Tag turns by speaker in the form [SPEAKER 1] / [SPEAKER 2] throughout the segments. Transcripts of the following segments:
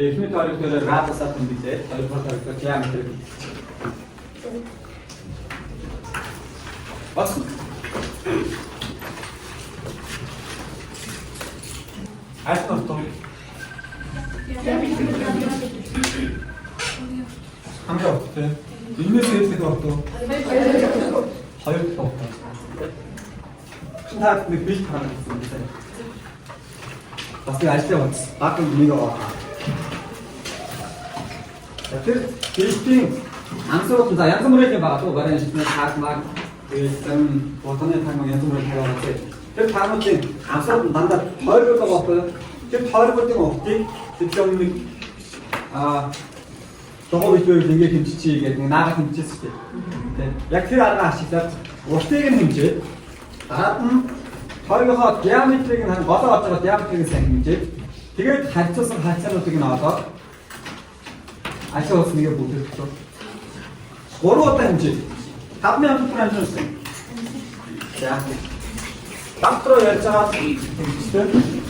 [SPEAKER 1] эхний тойрогтойроо радиусаар тэмдэглээ. Хоёрдугаар тойрогтойроо диаметр. Бас. Альтнорто. хамгийн огттой. Энэс хэлдэг огттой. Хоёр огттой. Таад нэг бил харагдсан гэсэн. Бас нэг ажлаа бац. Баг нэг аваа. Тэгэхээр бэлтийн ансуурт за янз бүрийн байгаа туу барин шигнээ таасмаг тэгээд ботоны таймаг янз бүрийн тавиагаад тэр таамуудын ансуурт дандаа тойрог байгаа. Тэр тойрогын уртыг тэтгэм нэг тохоо битүүр ингээд хэмжиж гээд нэг наагаад хэмжижсэн шүү дээ. Яг тэр арга ашиглаад уртыг нь хэмжээд дараад нь тойрогоо диаметрийг нь болоо олж байгаа диаметрийг сайн хэмжээд тэгээд харьцуулсан хацаануудыг нь олоод ашиглаж нэгэ бүтэхгүй. 3 удаа хэмжээ. 5000 хэмжээ. За. Багтроо ярьж байгаа хэмжээ.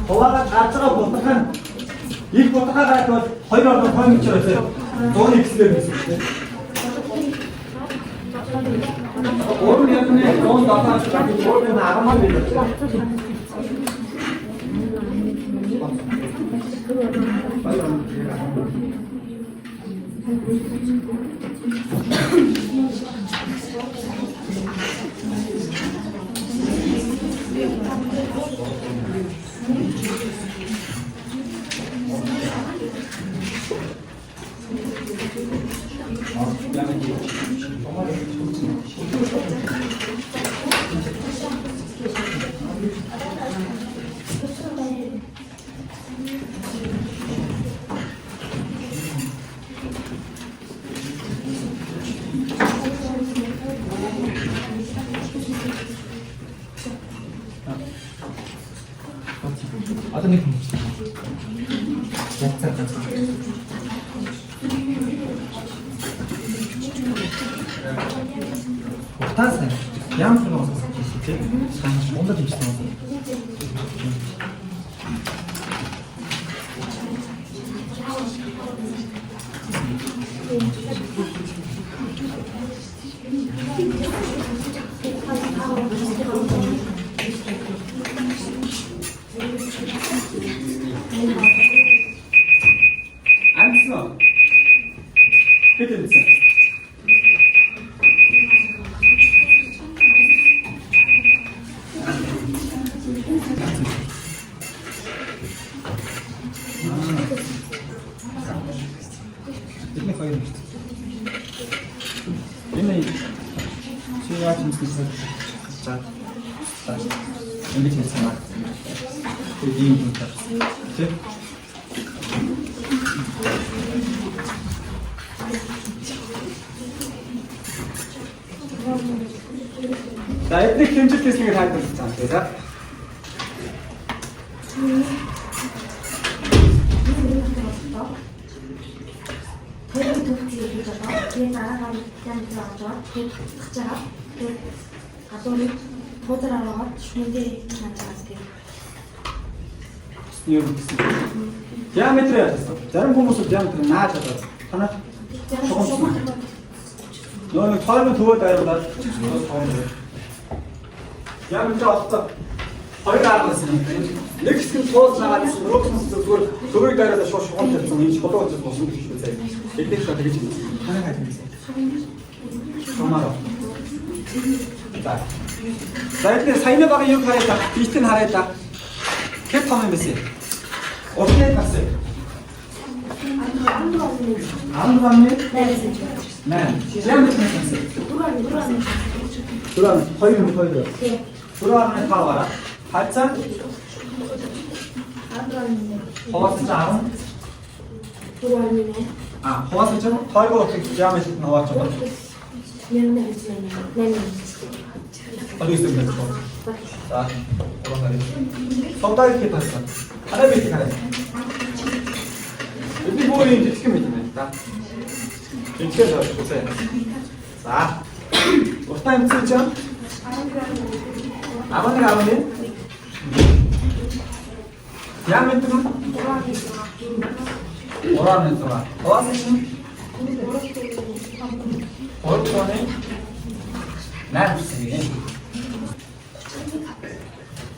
[SPEAKER 1] Ховаага гарцгаа бутгахан их бутгаагаад бол 2 ордон томч байсан. 100 x-лэр байсан тийм. Өөр нь яг нэг 100 датаас гадна өөр нь 10 маа байсан.
[SPEAKER 2] Одоо нэг юм. Яцаа. Утаасаа ямар нэг юм асуусан тийм. Санаж мондод имжсэн.
[SPEAKER 1] Амтсан. Хэдэнсэн.
[SPEAKER 2] Бидний хоёр юм. Энэ чигаа чинсэн за. Энд чинсэн маа. Тэгээд юм таа. Тэг. За эдгээр хэмжил тестийг хайдсан цаана тийм за.
[SPEAKER 3] Тэгээд төвчийг хийж байгаа. Тэгээд дараагаар диаметр авч байгаа. Тэгээд татгаж байгаа. Тэгээд гадуурыг туудаар аваад шүндээ наацаас тэгээд
[SPEAKER 1] юу гэсэн. Диаметр яасан. Зарим хүмүүс диаметр нааж байгаа. Танаа нөө нэг тойрны төвөд ариулаад диаметр олцоо 2.5-аас нэг хэсэг туулаад нөгөө зүгээр төвийг дараад шууд шугам тавьсан энэ холоо гэж босон гэж байна. Эдгээр шат гэж танаа хайсан. Шумаараа. За энэ саяны баг юу хараад та битэн хараад та хэд том юм бэ? Окей тасаа. Андвамны нэ. Диаметр нэсэн. Туран 2.2. Туран таваараа. Хацаа хаваас жаа. Хаваас жаа тойгоо диаметр нь хаваач байгаа. 어디있습니까? 자, 성다이 이렇게 봤어. 하나 밑에 가래. 여기 보이는 이제 지금 있습니다. 이렇게 해서 보세요. 자, 어떤 쓰죠? 아버님 아버님. 디아메트는 뭐라는 소라? 어디서? 어디서네? 나르시.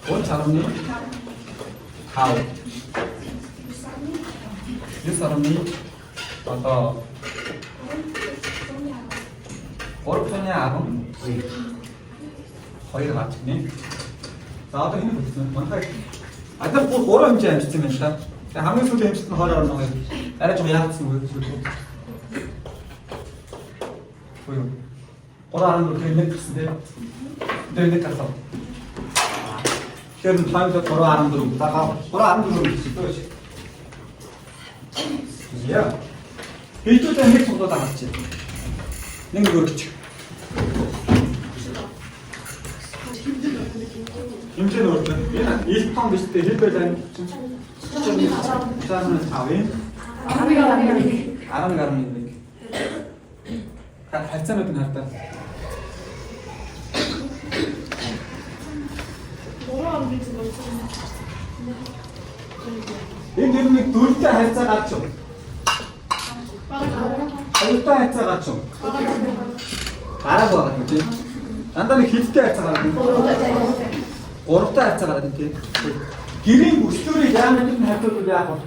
[SPEAKER 1] 뭔 사람이? 가오. 이 사람이 어떤 어렵잖냐 아범? 거의가 맞추네. 나도 힘이 붙으면 뭔가 아까 뭐 어려운지 안 지치면서 아무리 소리 힘쓰는 허라는 거 나를 좀 약했으면 보여주고 보여. 어라는 걸 그냥 냈는데 내 가서 그래도 다음부터 걸어가는 대로 다가 걸어가는 대로 있지. 야, 이쪽 때문에 정도 다 같지. 내가 그렇지. 임신 올 때, 얘는 20번 됐을 때 힐배장 자는 사회. 아람이 가는 다 발전했던 할때. 이게 둘다 했자 같죠? 둘다 했자 같죠? 알아봐 같지? 난다는 길다 했자 같고 어렵다 했자 같은데 길이 무슨 양을 좀 해도 되고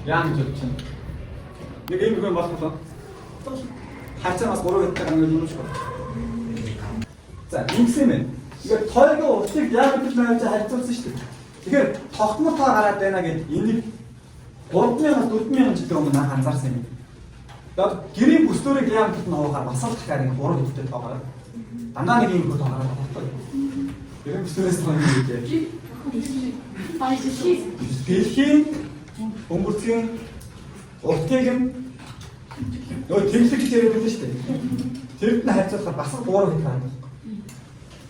[SPEAKER 1] 양 좋지. 내가 이거 그걸 맞춰서 했자 맞고 모르겠다는 걸 누르시고 자, 믹스는 이거 털고 어떻게 양을 좀 할지 할줄 쓰시죠. 이게 덕부터 гараад байна гэд энийг 3,000-аас 4,000 ч гэдэг юм наа анзаарсан юм. Тэгээд гэрийн бүслөрийг яам гэдэг нь хавахаар бас л дахиад ингэ 3 хэвтэй тоогоо. Дандаа нэг юм хөт тоогоо багтаа. Гэрийн бүслөрөөс нь юу гэдэг. Дэлхийн өнгөрцгийн уртыг нь нөгөө тэмцэх гэж яриад байдаг шүү дээ. Тэрд нь хайцуулахаар бас л 3 хэвтэй байна.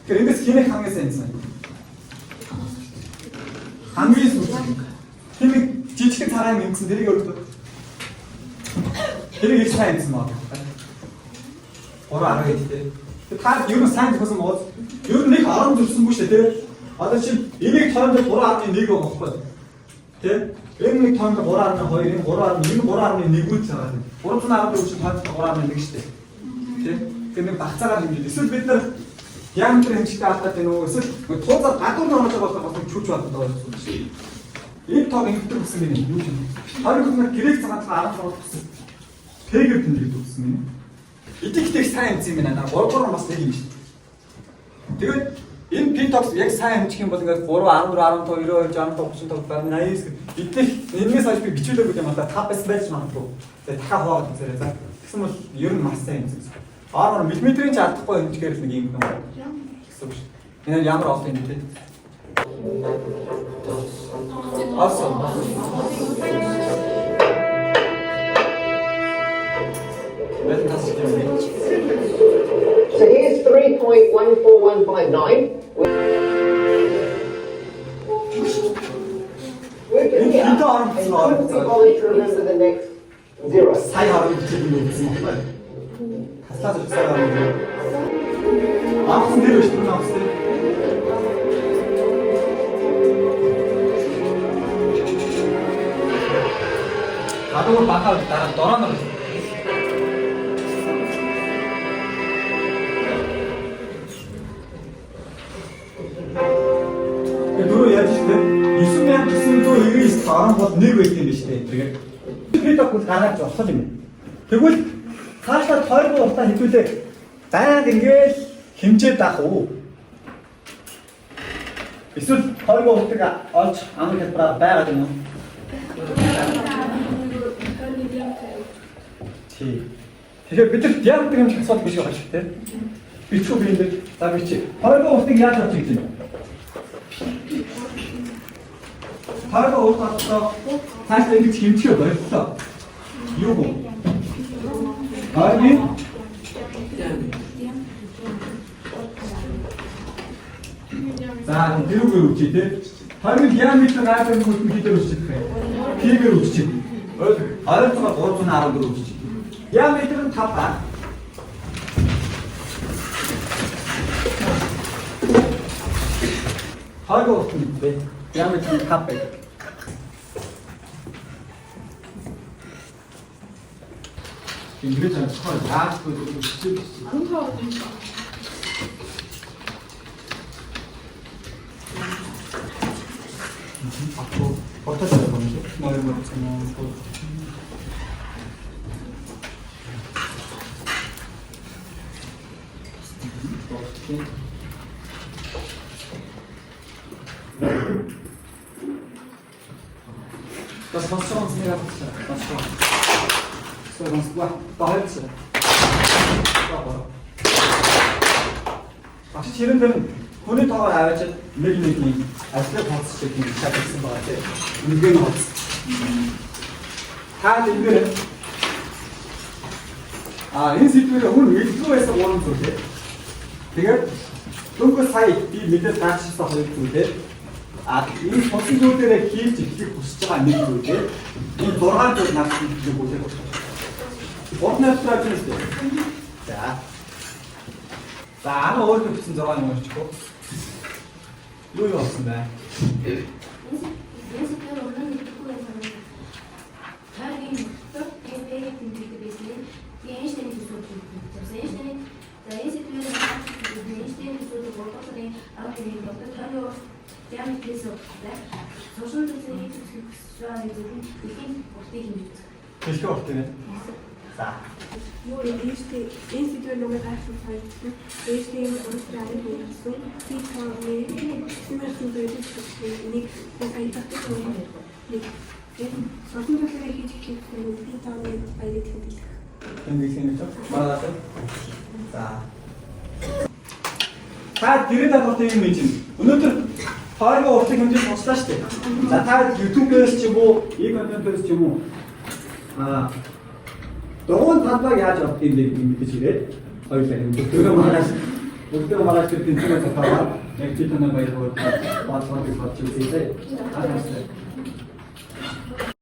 [SPEAKER 1] Тэгэхээр эндээс хинэх хангас юмсан. хамгийн сүлж. Тэнийг жижиг цагаан нэмсэн тэрийг өөртөө. тэрийг их сайн нэмсэн маа. 3.10 гэдэгтэй. Та юу нэг сайн зөсөн мод. Юу нэг 10 зөсөн бүш тэ. Одоо чи энийг тоонд 3.1 байхгүй. Тэ? Энэ нэг тоонд 3.2, энэ 3.1 үйл цагаан. 3.14 чи тоонд 3.1 штэ. Тэ? Тэр нэг багцаагаар хэмжиж. Эсвэл бид нар диаметр хэмжигтэй алдаад байна уу? Эсвэл туулаад гадуур нь орж байгаа болох чүүч болоод байгаа юм. Энэ тоог ингэдэг гэсэн юм юу юм? Харин нэг грек цагаан 10 болсон. Тэгэр тэмдэг гэсэн юм. Итгэдэг сайн юм байна. На 3 бас нэг юм шүү. Тэгээд энэ пинтокс яг сайн хэмжих юм бол ингээд 3, 14, 15, 92, 65, 35, 80 гэдэг. Идэх энэс хойш би бичүүлээгүй юм байна. Та бас байж магадгүй. Тэгээд дахиад хаваад үзээрэй за. Тэгсэн бол ер нь маш сайн юм зүйл. Аа миллиметрийн ч алдахгүй хэмжгээр л нэг юм байна. Гэсэн үг шүү. Энэ ямар олон юм бэ? Awesome.
[SPEAKER 4] So here's 3.14159.
[SPEAKER 1] Хинтээ орон
[SPEAKER 4] And
[SPEAKER 1] орон.
[SPEAKER 4] only to remember the next zero.
[SPEAKER 1] Сая орон гэдэг юм гэсэн юм байна. Хаслаад сая орон. Авсан дээр биш үү авсан. Гадуур бахаа дараа дороонор. Дөрөв яаж штэ 9999 орон бол нэг байх юм биш үү тэгээд бид бол гаргаж болох юм. Тэгвэл цаашдаа тойрны уртаа хэдүүлээ байнг ингээл хэмжээд даах уу? Эсвэл тойрны уртыг олж амын хэлбэрээр байгаад юм уу? Тэгэхээр бид нар диаметр юм асуудал биш байгаа шүү дээ. Бичүү биендээ за бичи. Тойрны уртыг яаж олж гэж юм? Тойрны уртаа цаашдаа ингэж хэмжих боллоо. Юу гоо? Тойрны за дэрүүгээр үчи тэ. Тойрны диаметр гайхал бүхэн хідээр үччих вэ? Пигээр үччих. Ойролцоогоор 314 үччих. Диаметр нь 5 ба. Тойрны уртын бэ? Диаметр нь 5 байна. Ингэж харахгүй яахгүй үччих. 어떻게 할 건지? 머리 머리처럼 Das war schon sehr gut. Das war. So ganz gut. Behalten. Aber. ach 실은 데는 돈이 더 나와야지 매일매일 아스를 받을 수 있는 시작했은 것 같아요. 은근 없어. 다 은근은 인스튜트를 오늘 위주에서 오는 소리. 되게 그 사이 이 밑에 다시 써서 이렇게 이 버스들의 기획지 이렇게 보시지가 않는 소리. 이 노란 쪽 낚시 이제 보세요. 어떤 스타일이 있어요? 자, 아마 어디서 무슨 저랑이 오시고 이거 없습니다. Keşke ortaya. 자.
[SPEAKER 5] Юу институт номер 8 дэжтэй уралдааны болсон. Би тооны симэрсэн дэжтэй нэг айтдаг юм. Нэг сонгодлыг хийж хийх нь би тооны баярыг хэлдэг.
[SPEAKER 1] Тэнгисийн ч маргааш. За. Та дэрэн давхартай юм чинь. Өнөөдөр тойрны уртыг хэмжиж сонслоо шүү дээ. За та YouTube-ээс ч юм уу, e-контентээс ч юм уу Дөрвөн талбайг яаж авах юм бэ гэж ирээд хоёулаа юм бүгдөө маргааш тэр тэнцвэр таваад яг тийм нэг баяр хөө баатсан гэж бодчих үзье.